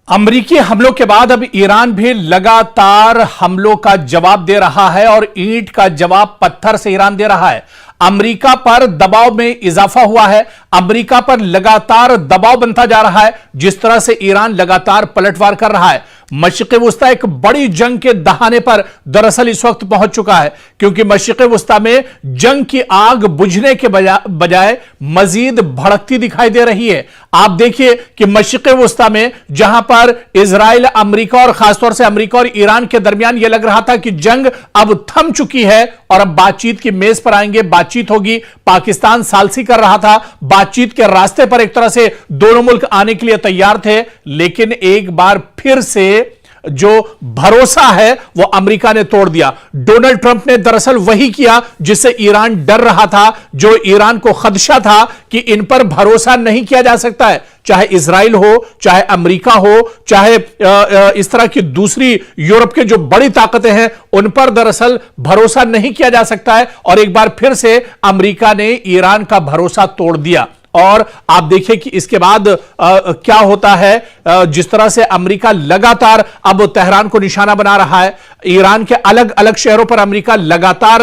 अमरीकी हमलों के बाद अब ईरान भी लगातार हमलों का जवाब दे रहा है और ईंट का जवाब पत्थर से ईरान दे रहा है। अमरीका पर दबाव में इजाफा हुआ है। अमरीका पर लगातार दबाव बनता जा रहा है। जिस तरह से ईरान लगातार पलटवार कर रहा है, मशरिक़ वुस्ता एक बड़ी जंग के दहाने पर दरअसल इस वक्त पहुंच चुका है, क्योंकि मशरिक़ वुस्ता में जंग की आग बुझने के बजाय मजीद भड़कती दिखाई दे रही है। आप देखिए कि मशरिक़ वुस्ता में जहां पर इजराइल, अमरीका और खासतौर से अमरीका और ईरान के दरमियान यह लग रहा था कि जंग अब थम चुकी है और अब बातचीत की मेज पर आएंगे, बातचीत होगी। पाकिस्तान सालसी कर रहा था, बातचीत के रास्ते पर एक तरह से दोनों मुल्क आने के लिए तैयार थे, लेकिन एक बार फिर से जो भरोसा है वो अमेरिका ने तोड़ दिया। डोनाल्ड ट्रंप ने दरअसल वही किया जिससे ईरान डर रहा था, जो ईरान को खदशा था कि इन पर भरोसा नहीं किया जा सकता है, चाहे इजराइल हो, चाहे अमेरिका हो, चाहे इस तरह की दूसरी यूरोप के जो बड़ी ताकतें हैं, उन पर दरअसल भरोसा नहीं किया जा सकता है। और एक बार फिर से अमेरिका ने ईरान का भरोसा तोड़ दिया। और आप देखिए कि इसके बाद क्या होता है। जिस तरह से अमेरिका लगातार अब तेहरान को निशाना बना रहा है, ईरान के अलग अलग शहरों पर अमेरिका लगातार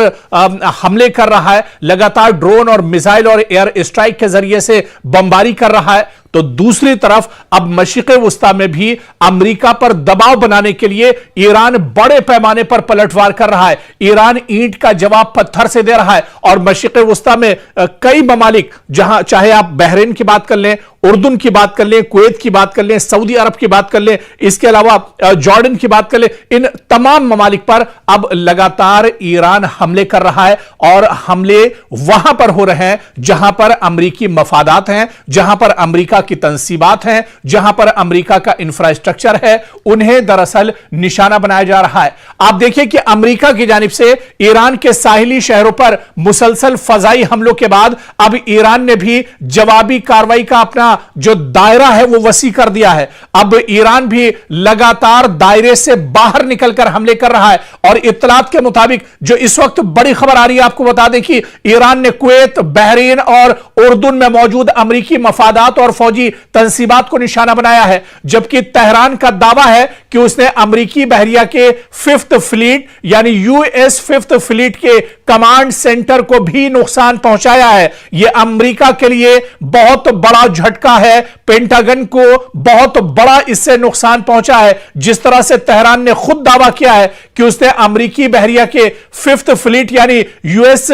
हमले कर रहा है, लगातार ड्रोन और मिसाइल और एयर स्ट्राइक के जरिए से बमबारी कर रहा है, तो दूसरी तरफ अब मशरिक़ वुस्ता में भी अमेरिका पर दबाव बनाने के लिए ईरान बड़े पैमाने पर पलटवार कर रहा है। ईरान ईंट का जवाब पत्थर से दे रहा है और मशरिक़ वुस्ता में कई ममालिक, जहां चाहे आप बहरीन की बात कर लें, उर्दून की बात कर लें, कुवैत की बात कर लें, सऊदी अरब की बात कर लें, इसके अलावा जॉर्डन की बात कर लें, इन तमाम ममालिक पर अब लगातार ईरान हमले कर रहा है। और हमले वहां पर हो रहे हैं जहां पर अमेरिकी मफादात हैं, जहां पर अमेरिका की तंसीबात हैं, जहां पर अमेरिका का इंफ्रास्ट्रक्चर है, उन्हें दरअसल निशाना बनाया जा रहा है। आप देखिए कि अमेरिका की जानिब से ईरान के साहिली शहरों पर मुसलसल फजाई हमलों के बाद अब ईरान ने भी जवाबी कार्रवाई का अपना जो दायरा है वो वसी कर दिया है। अब ईरान भी लगातार दायरे से बाहर निकलकर हमले कर रहा है। और इत्तलात के मुताबिक जो इस वक्त बड़ी खबर आ रही है, आपको बता दें कि ईरान ने कुवैत, बहरीन और उर्दून में मौजूद अमेरिकी मफादात और फौजी तंसीबात को निशाना बनाया है, जबकि तेहरान का दावा है कि उसने अमेरिकी बहरिया के 5th फ्लीट यानी यूएस 5th फ्लीट के कमांड सेंटर को भी नुकसान पहुंचाया है। यह अमेरिका के लिए बहुत बड़ा झटका है, पेंटागन को बहुत बड़ा इससे नुकसान पहुंचा है। जिस तरह से तेहरान ने खुद दावा किया है कि उसने अमेरिकी बहरिया के 5th फ्लीट यानी यूएस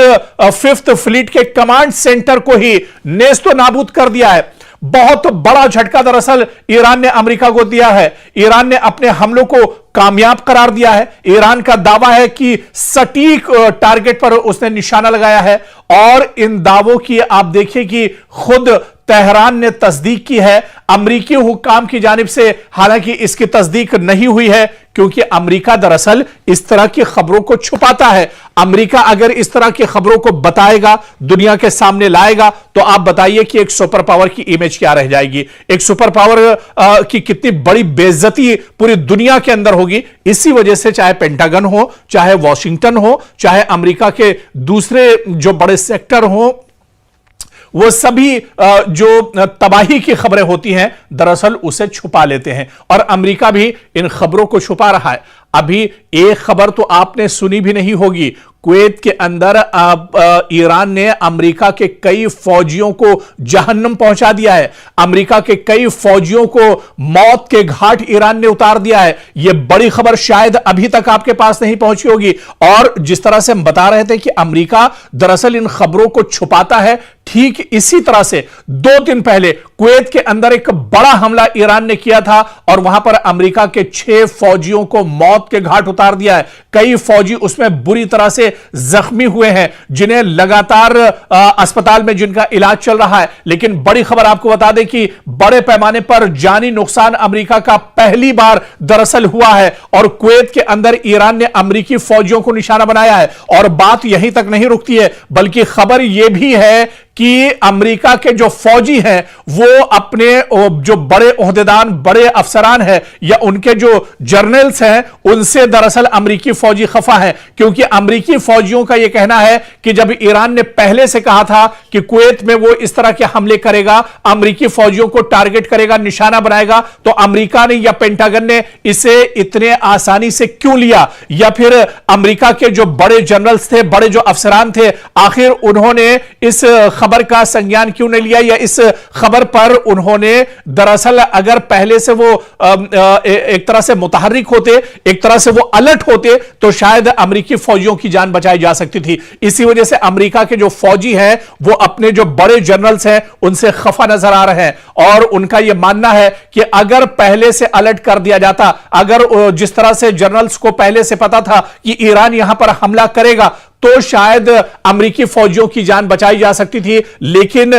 5th फ्लीट के कमांड सेंटर को ही नेस्तो नाबूद कर दिया है। बहुत बड़ा झटका दरअसल ईरान ने अमेरिका को दिया है। ईरान ने अपने हमलों को कामयाब करार दिया है। ईरान का दावा है कि सटीक टारगेट पर उसने निशाना लगाया है। और इन दावों की आप देखिए कि खुद तेहरान ने तस्दीक की है। अमेरिकी हुक्काम की जानिब से हालांकि इसकी तस्दीक नहीं हुई है, क्योंकि अमेरिका दरअसल इस तरह की खबरों को छुपाता है। अमेरिका अगर इस तरह की खबरों को बताएगा, दुनिया के सामने लाएगा, तो आप बताइए कि एक सुपर पावर की इमेज क्या रह जाएगी, एक सुपर पावर की कितनी बड़ी बेइज्जती पूरी दुनिया के अंदर होगी। इसी वजह से चाहे पेंटागन हो, चाहे वॉशिंगटन हो, चाहे अमेरिका के दूसरे जो बड़े सेक्टर हो, वो सभी जो तबाही की खबरें होती हैं दरअसल उसे छुपा लेते हैं। और अमेरिका भी इन खबरों को छुपा रहा है। अभी एक खबर तो आपने सुनी भी नहीं होगी, कुवैत के अंदर ईरान ने अमेरिका के कई फौजियों को जहन्नम पहुंचा दिया है। अमेरिका के कई फौजियों को मौत के घाट ईरान ने उतार दिया है। यह बड़ी खबर शायद अभी तक आपके पास नहीं पहुंची होगी। और जिस तरह से हम बता रहे थे कि अमेरिका दरअसल इन खबरों को छुपाता है, ठीक इसी तरह से 2 दिन पहले कुवैत के अंदर एक बड़ा हमला ईरान ने किया था और वहां पर अमेरिका के 6 फौजियों को मौत के घाट उतार दिया है। कई फौजी उसमें बुरी तरह से जख्मी हुए हैं, जिन्हें लगातार अस्पताल में जिनका इलाज चल रहा है। लेकिन बड़ी खबर आपको बता दें कि बड़े पैमाने पर जानी नुकसान अमेरिका का पहली बार दरअसल हुआ है। और कुवैत के अंदर ईरान ने अमेरिकी फौजियों को निशाना बनाया है। और बात यहीं तक नहीं रुकती है, बल्कि खबर यह भी है कि अमेरिका के जो फौजी हैं वो अपने जो बड़े ओहदेदार, बड़े अफसरान हैं या उनके जो जर्नल्स हैं, उनसे दरअसल अमेरिकी फौजी खफा हैं, क्योंकि अमेरिकी फौजियों का यह कहना है कि जब ईरान ने पहले से कहा था कि कुवैत में वो इस तरह के हमले करेगा, अमेरिकी फौजियों को टारगेट करेगा, निशाना बनाएगा, तो अमेरिका ने या पेंटागन ने इसे इतने आसानी से क्यों लिया, या फिर अमेरिका के जो बड़े जनरल्स थे, बड़े जो अफसरान थे, आखिर उन्होंने इस खबर का संज्ञान क्यों नहीं लिया, या इस खबर पर उन्होंने दरअसल अगर पहले से वो एक तरह से मुतहर्रिक होते, एक तरह से वो अलर्ट होते, तो शायद अमेरिकी फौजियों की जान बचाई जा सकती थी। इसी वजह से अमेरिका के जो फौजी हैं वो अपने जो बड़े जनरल्स हैं उनसे खफा नजर आ रहे हैं, और उनका यह मानना है कि अगर पहले से अलर्ट कर दिया जाता, अगर जिस तरह से जनरल्स को पहले से पता था कि ईरान यहां पर हमला करेगा, तो शायद अमेरिकी फौजियों की जान बचाई जा सकती थी, लेकिन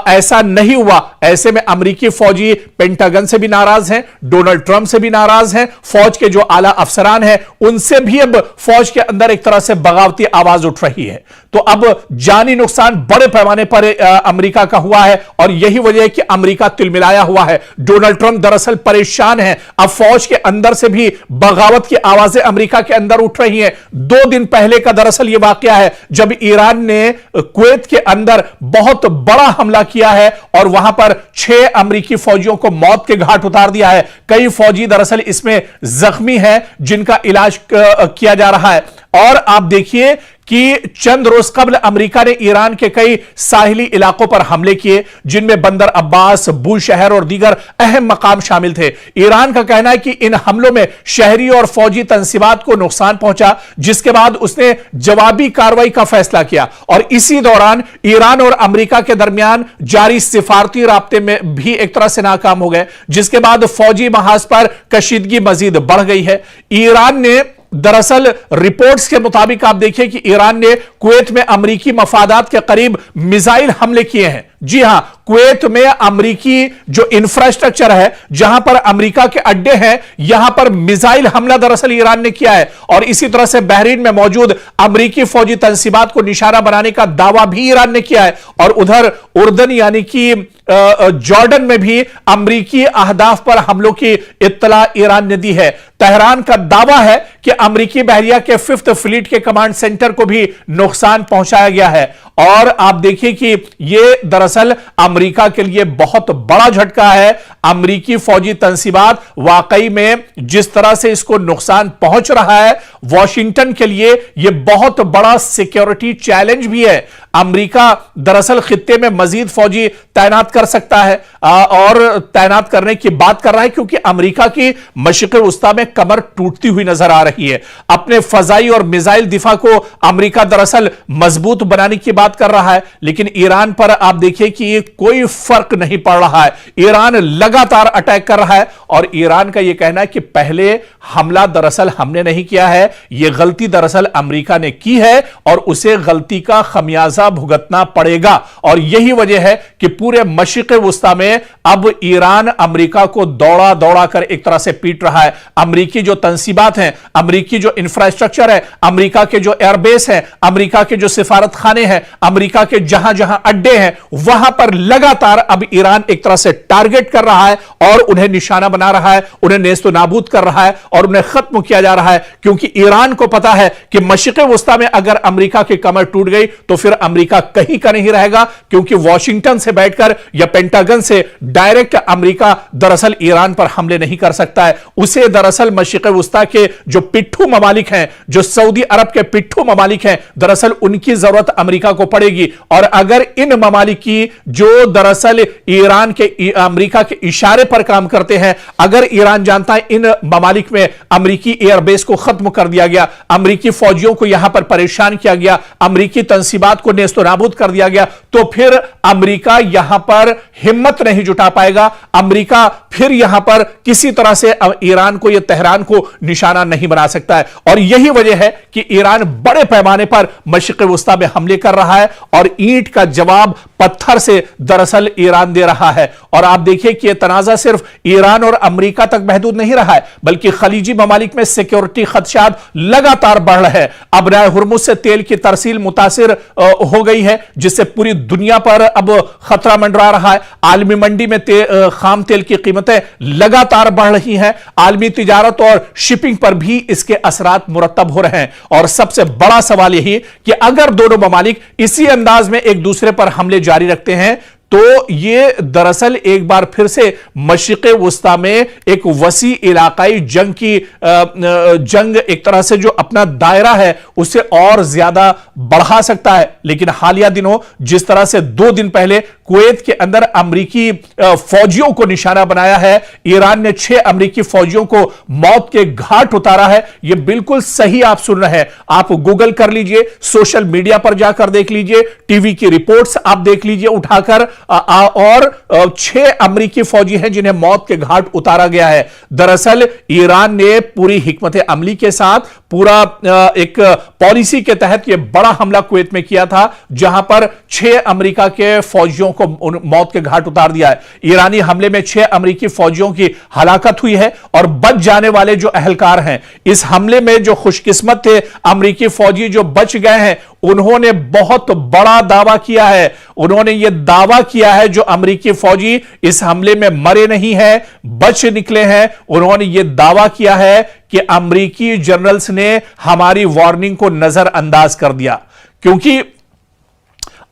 ऐसा नहीं हुआ। ऐसे में अमेरिकी फौजी पेंटागन से भी नाराज हैं, डोनाल्ड ट्रंप से भी नाराज हैं, फौज के जो आला अफसरान हैं उनसे भी अब फौज के अंदर एक तरह से बगावती आवाज उठ रही है। तो अब जानी नुकसान बड़े पैमाने पर अमेरिका का हुआ है, और यही वजह है कि अमेरिका तिलमिलाया हुआ है। डोनाल्ड ट्रंप दरअसल परेशान है। अब फौज के अंदर से भी बगावत की आवाजें अमेरिका के अंदर उठ रही हैं। 2 दिन पहले का दरअसल यह वाकया है जब ईरान ने कुवैत के अंदर बहुत बड़ा हमला किया है और वहां पर 6 अमेरिकी फौजियों को मौत के घाट उतार दिया है। कई फौजी दरअसल इसमें जख्मी हैं जिनका इलाज किया जा रहा है। और आप देखिए कि चंद रोज कबल अमेरिका ने ईरान के कई साहिली इलाकों पर हमले किए, जिनमें बंदर अब्बास, बूशहर और दीगर अहम मकाम शामिल थे। ईरान का कहना है कि इन हमलों में शहरी और फौजी तंसीबात को नुकसान पहुंचा, जिसके बाद उसने जवाबी कार्रवाई का फैसला किया। और इसी दौरान ईरान और अमेरिका के दरमियान जारी सिफारती राब्ते में भी एक तरह से नाकाम हो गए, जिसके बाद फौजी महाज पर कशीदगी मजीद बढ़ गई है। ईरान ने दरअसल रिपोर्ट्स के मुताबिक आप देखिए कि ईरान ने कुवैत में अमेरिकी मफादात के करीब मिसाइल हमले किए हैं। जी हां, कुवैत में अमेरिकी जो इंफ्रास्ट्रक्चर है, जहां पर अमेरिका के अड्डे हैं, यहां पर मिसाइल हमला दरअसल ईरान ने किया है। और इसी तरह से बहरीन में मौजूद अमेरिकी फौजी तंसीबात को निशाना बनाने का दावा भी ईरान ने किया है। और उधर उर्दन यानी कि जॉर्डन में भी अमेरिकी अहदाफ पर हमलों की इत्तला ईरान ने दी है। तेहरान का दावा है कि अमेरिकी बहरिया के 5th फ्लीट के कमांड सेंटर को भी नुकसान पहुंचाया गया है। और आप देखिए कि यह दरअसल अमेरिका के लिए बहुत बड़ा झटका है। अमेरिकी फौजी तंसीबात वाकई में जिस तरह से इसको नुकसान पहुंच रहा है, वॉशिंगटन के लिए यह बहुत बड़ा सिक्योरिटी चैलेंज भी है। अमेरिका दरअसल खित्ते में मजीद फौजी तैनात कर सकता है और तैनात करने की बात कर रहा है, क्योंकि अमेरिका की मशरिक़ वस्ता में कमर टूटती हुई नजर आ रही है। अपने फजाई और मिसाइल दिफा को अमेरिका दरअसल मजबूत बनाने की बात कर रहा है, लेकिन ईरान पर आप देखिए कि ये कोई फर्क नहीं पड़ रहा है। ईरान लगातार अटैक कर रहा है, और ईरान का यह कहना है कि पहले हमला दरअसल हमने नहीं किया है, यह गलती दरअसल अमेरिका ने की है और उसे गलती का खमियाजा भुगतना पड़ेगा। और यही वजह है कि पूरे मशरिक़ वस्ता में अब ईरान अमेरिका को दौड़ा दौड़ा कर एक तरह से पीट रहा है। अमेरिकी जो तंसीबात हैं, अमेरिकी जो इंफ्रास्ट्रक्चर है, अमेरिका के जो एयरबेस हैं, अमेरिका के जो सिफारत खाने हैं, अमेरिका के जहां जहां अड्डे हैं, वहां पर लगातार अब ईरान एक तरह से टारगेट कर रहा है और उन्हें निशाना बना रहा है, उन्हें नेस्तो नाबूद कर रहा है और उन्हें खत्म किया जा रहा है। क्योंकि ईरान को पता है कि मशरिक़ वस्ता में अगर अमेरिका की कमर टूट गई तो फिर अमेरिका कहीं का नहीं रहेगा, क्योंकि वॉशिंगटन से बैठकर या पेंटागन से डायरेक्ट अमेरिका दरअसल ईरान पर हमले नहीं कर सकता है। उसे दरअसल मशरिक़ वस्ता के जो पिट्ठू ममालिक हैं, जो सऊदी अरब के पिट्ठू ममालिक हैं, दरअसल उनकी जरूरत अमेरिका को पड़ेगी। और अगर इन ममालिक की जो दरअसल ईरान के अमेरिका के इशारे पर काम करते हैं, अगर ईरान जानता है इन ममालिक में अमेरिकी एयरबेस को खत्म कर दिया गया, अमेरिकी फौजियों को यहां पर परेशान किया गया, अमेरिकी तंसीबात को नेस्तो नाबूद कर दिया गया, तो फिर अमेरिका यहां पर हिम्मत नहीं जुटा पाएगा। अमेरिका फिर यहां पर किसी तरह से ईरान को या तेहरान को निशाना नहीं बना सकता है। और यही वजह है कि ईरान बड़े पैमाने पर मशरिक़ वस्ता में हमले कर रहा है और ईंट का जवाब पत्थर पत्थर से दरअसल ईरान दे रहा है। और आप देखिए कि यह तनाजा सिर्फ ईरान और अमेरिका तक महदूद नहीं रहा है, बल्कि खलीजी ममालिक में सिक्योरिटी खदशात लगातार बढ़ रहे हैं। अब राय हुर्मुज से तेल की तरसील मुतासिर हो गई है, जिससे पूरी दुनिया पर अब खतरा मंडरा रहा है। आलमी मंडी में खाम तेल की कीमतें लगातार बढ़ रही हैं। आलमी तिजारत और शिपिंग पर भी इसके असरात मुरतब हो रहे हैं। और सबसे बड़ा सवाल यही कि अगर दोनों ममालिक इसी अंदाज में एक दूसरे पर हमले जारी रखते हैं तो यह दरअसल एक बार फिर से मशरिक़े वुस्ता में एक वसी इलाकाई जंग एक तरह से जो अपना दायरा है उसे और ज्यादा बढ़ा सकता है। लेकिन हालिया दिनों जिस तरह से 2 दिन पहले कुवैत के अंदर अमरीकी फौजियों को निशाना बनाया है, ईरान ने 6 अमरीकी फौजियों को मौत के घाट उतारा है, यह बिल्कुल सही आप सुन रहे हैं। आप गूगल कर लीजिए, सोशल मीडिया पर जाकर देख लीजिए, टीवी की रिपोर्ट्स आप देख लीजिए उठाकर, और 6 अमरीकी फौजी हैं जिन्हें मौत के घाट उतारा गया है। दरअसल ईरान ने पूरी हिकमत अमली के साथ पूरा एक पॉलिसी के तहत यह बड़ा हमला कुवैत में किया था, जहां पर 6 अमेरिका के फौजियों को मौत के घाट उतार दिया है। ईरानी हमले में 6 अमेरिकी फौजियों की हलाकत हुई है और बच जाने वाले जो अहलकार हैं, इस हमले में जो खुशकिस्मत थे अमेरिकी फौजी जो बच गए हैं, उन्होंने बहुत बड़ा दावा किया है। उन्होंने यह दावा किया है जो अमेरिकी फौजी इस हमले में मरे नहीं हैं, बच निकले हैं, उन्होंने यह दावा किया है कि अमेरिकी जनरल्स ने हमारी वार्निंग को नजरअंदाज कर दिया। क्योंकि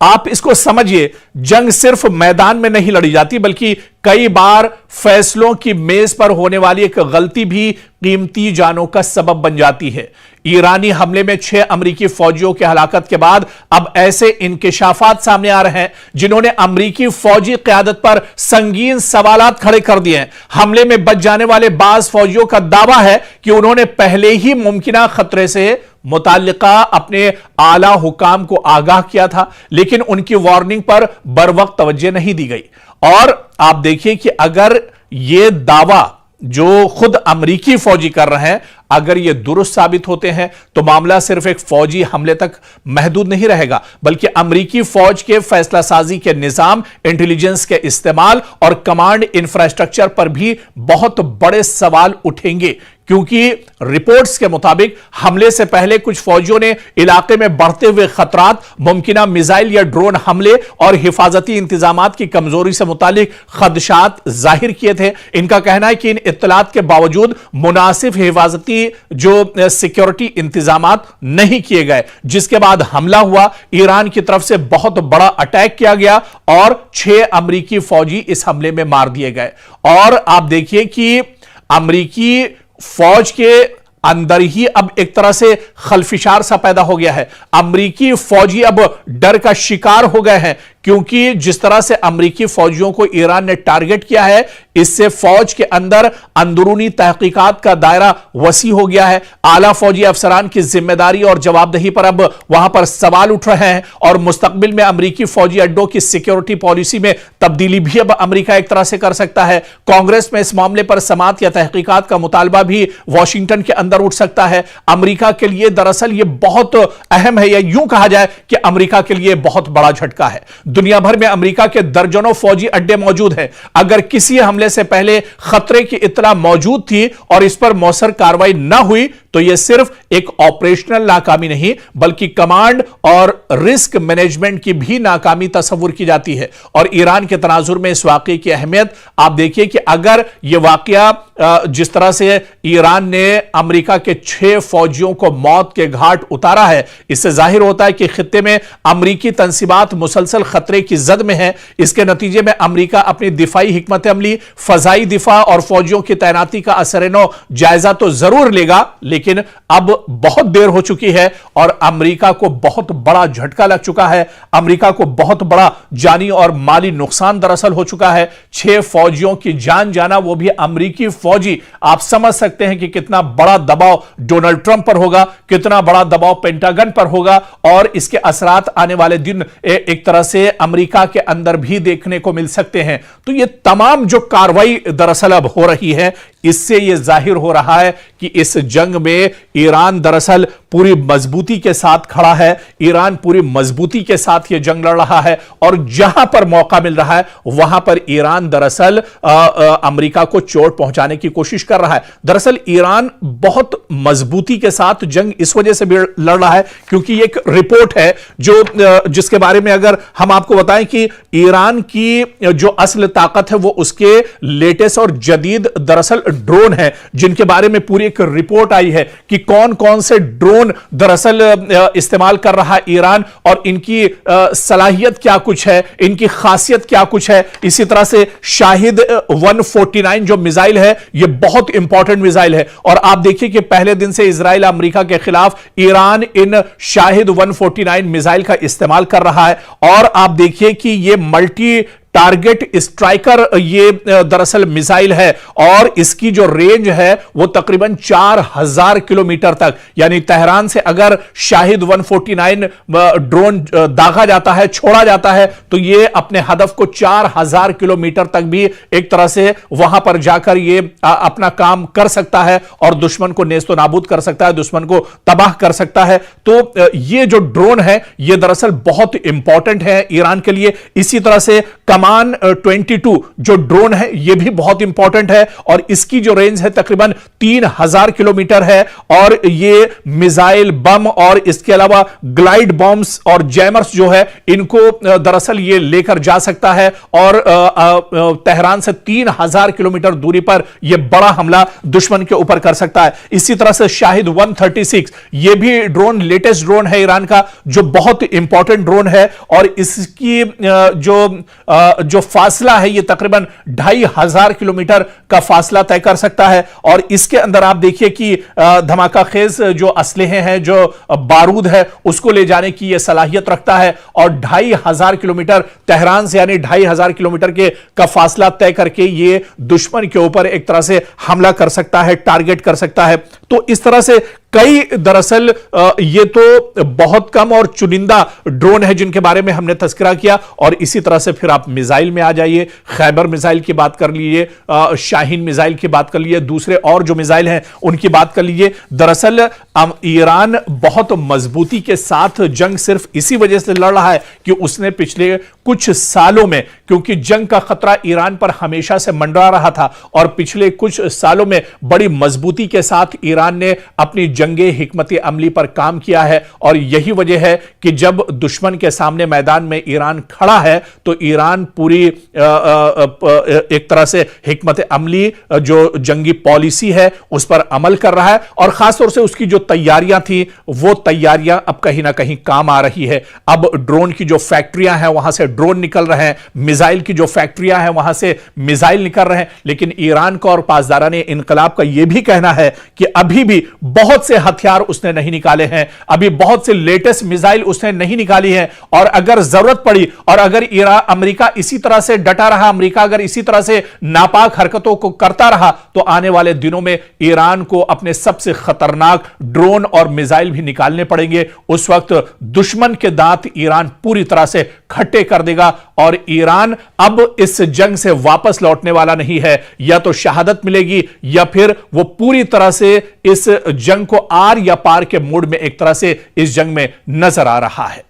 आप इसको समझिए, जंग सिर्फ मैदान में नहीं लड़ी जाती, बल्कि कई बार फैसलों की मेज पर होने वाली एक गलती भी कीमती जानों का सबब बन जाती है। ईरानी हमले में 6 अमरीकी फौजियों की हलाकत के बाद अब ऐसे इंकिशाफात सामने आ रहे हैं जिन्होंने अमरीकी फौजी क़यादत पर संगीन सवालात खड़े कर दिए हैं। हमले में बच जाने वाले बाज फौजियों का दावा है कि उन्होंने पहले ही मुमकिना खतरे से मुताल्लिका अपने आला हुकाम को आगाह किया था, लेकिन उनकी वार्निंग पर बरवक्त तवज्जो नहीं दी गई। और आप देखिए कि अगर यह दावा जो खुद अमरीकी फौजी कर रहे हैं, अगर ये दुरुस्त साबित होते हैं तो मामला सिर्फ एक फौजी हमले तक महदूद नहीं रहेगा, बल्कि अमरीकी फौज के फैसला साजी के निजाम, इंटेलिजेंस के इस्तेमाल और कमांड इंफ्रास्ट्रक्चर पर भी बहुत बड़े सवाल उठेंगे। क्योंकि रिपोर्ट्स के मुताबिक हमले से पहले कुछ फौजियों ने इलाके में बढ़ते हुए खतरात, मुमकिना मिसाइल या ड्रोन हमले और हिफाजती इंतजामात की कमजोरी से मुतालिक खदशात जाहिर किए थे। इनका कहना है कि इन इत्तलात के बावजूद मुनासिब हिफाजती जो सिक्योरिटी इंतजामात नहीं किए गए, जिसके बाद हमला हुआ। ईरान की तरफ से बहुत बड़ा अटैक किया गया और 6 अमरीकी फौजी इस हमले में मार दिए गए। और आप देखिए कि अमरीकी फौज के अंदर ही अब एक तरह से खलफिशार सा पैदा हो गया है। अमरीकी फौजी अब डर का शिकार हो गए हैं, क्योंकि जिस तरह से अमरीकी फौजियों को ईरान ने टारगेट किया है, इससे फौज के अंदर अंदरूनी तहकीकात का दायरा वसी हो गया है। आला फौजी अफसरान की जिम्मेदारी और जवाबदेही पर अब वहां पर सवाल उठ रहे हैं और मुस्तकबिल में अमरीकी फौजी अड्डों की सिक्योरिटी पॉलिसी में तब्दीली भी अब अमरीका एक तरह से कर सकता है। कांग्रेस में इस मामले पर समाअत या तहकीकात का मुतालबा भी वॉशिंगटन के अंदर उठ सकता है। अमरीका के लिए दरअसल यह बहुत अहम है, या यूं कहा जाए कि अमरीका के लिए बहुत बड़ा झटका है। दुनिया भर में अमेरिका के दर्जनों फौजी अड्डे मौजूद हैं। अगर किसी हमले से पहले खतरे की इत्तला मौजूद थी और इस पर मौसर कार्रवाई न हुई तो यह सिर्फ एक ऑपरेशनल नाकामी नहीं, बल्कि कमांड और रिस्क मैनेजमेंट की भी नाकामी तस्वुर की जाती है। और ईरान के तनाजुर में इस वाकये की अहमियत आप देखिए कि अगर यह वाकया जिस तरह से ईरान ने अमेरिका के 6 फौजियों को मौत के घाट उतारा है, इससे जाहिर होता है कि खित्ते में अमरीकी तंसीबात मुसलसल खतरे की जद में है। इसके नतीजे में अमरीका अपनी दिफाई हिकमत अमली, फजाई दिफा और फौजियों की तैनाती का असर-ए-नौ जायजा तो जरूर लेगा, लेकिन अब बहुत देर हो चुकी है और अमरीका को बहुत बड़ा झटका लग चुका है। अमरीका को बहुत बड़ा जानी और माली नुकसान दरअसल हो चुका है। 6 फौजियों की जान जाना, वो भी अमरीकी फौजी। आप समझ सकते हैं कि कितना बड़ा दबाव डोनाल्ड ट्रंप पर होगा, कितना बड़ा दबाव पेंटागन पर होगा, और इसके असरात आने वाले दिन एक तरह से अमरीका के अंदर भी देखने को मिल सकते हैं। तो ये तमाम जो कार्रवाई दरअसल अब हो रही है, इससे यह जाहिर हो रहा है कि इस जंग में ईरान दरअसल पूरी मजबूती के साथ खड़ा है, ईरान पूरी मजबूती के साथ यह जंग लड़ रहा है और जहां पर मौका मिल रहा है वहां पर ईरान दरअसल अमेरिका को चोट पहुंचाने की कोशिश कर रहा है। दरअसल ईरान बहुत मजबूती के साथ जंग इस वजह से भी लड़ रहा है क्योंकि एक रिपोर्ट है जिसके बारे में अगर हम आपको बताएं कि ईरान की जो असल ताकत है वो उसके लेटेस्ट और जदीद दरअसल ड्रोन है, जिनके बारे में पूरी एक रिपोर्ट आई है कि कौन कौन से ड्रोन दरअसल इस्तेमाल कर रहा है ईरान और इनकी सलाहियत क्या कुछ है, इनकी खासियत क्या कुछ है। इसी तरह से शाहिद 149 जो मिसाइल है यह बहुत इंपॉर्टेंट मिसाइल है और आप देखिए कि पहले दिन से इजराइल अमेरिका के खिलाफ ईरान इन शाहिद 149 मिसाइल का इस्तेमाल कर रहा है और आप देखिए कि यह मल्टी टारगेट स्ट्राइकर ये दरअसल मिसाइल है और इसकी जो रेंज है वो तकरीबन 4000 किलोमीटर तक, यानी तेहरान से अगर शाहिद 149 ड्रोन दागा जाता है, छोड़ा जाता है तो ये अपने हदफ को 4000 किलोमीटर तक भी एक तरह से वहां पर जाकर ये अपना काम कर सकता है और दुश्मन को नेस्तो नाबूद कर सकता है, दुश्मन को तबाह कर सकता है। तो ये जो ड्रोन है ये दरअसल बहुत इंपॉर्टेंट है ईरान के लिए। इसी तरह से कमान 22 जो ड्रोन है यह भी बहुत इंपॉर्टेंट है और इसकी जो रेंज है तकरीबन 3000 किलोमीटर है और ये मिसाइल, बम और इसके अलावा ग्लाइड बॉम्ब्स और जैमर्स जो है इनको दरअसल ये लेकर जा सकता है और तेहरान से 3000 किलोमीटर दूरी पर यह बड़ा हमला दुश्मन के ऊपर कर सकता है। इसी तरह से शाहिद 136 यह भी ड्रोन लेटेस्ट ड्रोन है ईरान का जो बहुत इंपॉर्टेंट ड्रोन है और इसकी जो फासला है ये तकरीबन 2500 किलोमीटर का फासला तय कर सकता है और इसके अंदर आप देखिए कि धमाका खेज जो असलहे हैं, जो बारूद है उसको ले जाने की यह सलाहियत रखता है और 2500 किलोमीटर तेहरान से यानी 2500 किलोमीटर का फासला तय करके ये दुश्मन के ऊपर एक तरह से हमला कर सकता है, टारगेट कर सकता है। तो इस तरह से कई दरअसल ये तो बहुत कम और चुनिंदा ड्रोन है जिनके बारे में हमने तस्करा किया और इसी तरह से फिर आप मिसाइल में आ जाइए, खैबर मिसाइल की बात कर लीजिए, शाहीन मिसाइल की बात कर लीजिए, दूसरे और जो मिसाइल हैं उनकी बात कर लीजिए। दरअसल ईरान बहुत मजबूती के साथ जंग सिर्फ इसी वजह से लड़ रहा है कि उसने पिछले कुछ सालों में, क्योंकि जंग का खतरा ईरान पर हमेशा से मंडरा रहा था और पिछले कुछ सालों में बड़ी मजबूती के साथ ईरान ने अपनी जंगे हिकमत अमली पर काम किया है और यही वजह है कि जब दुश्मन के सामने मैदान में ईरान खड़ा है तो ईरान पूरी एक तरह से हिकमत अमली जो जंगी पॉलिसी है उस पर अमल कर रहा है और खासतौर से उसकी जो तैयारियां थी वो तैयारियां अब कहीं ना कहीं काम आ रही है। अब ड्रोन की जो फैक्ट्रियां हैं वहां से ड्रोन निकल रहे हैं, मिसाइल की जो फैक्ट्रियां हैं वहां से मिसाइल निकल रहे हैं, लेकिन ईरान का और पासदाराने इनकलाब का यह भी कहना है कि अभी भी बहुत से हथियार उसने नहीं निकाले हैं, अभी बहुत से लेटेस्ट मिसाइल उसने नहीं निकाली है और अगर जरूरत पड़ी और अगर अमेरिका इसी तरह से डटा रहा, अमेरिका अगर इसी तरह से नापाक हरकतों को करता रहा तो आने वाले दिनों में ईरान को अपने सबसे खतरनाक ड्रोन और मिसाइल भी निकालने पड़ेंगे। उस वक्त दुश्मन के दांत ईरान पूरी तरह से खट्टे कर देगा और ईरान अब इस जंग से वापस लौटने वाला नहीं है। या तो शहादत मिलेगी या फिर वो पूरी तरह से इस जंग को आर या पार के मूड में एक तरह से इस जंग में नजर आ रहा है।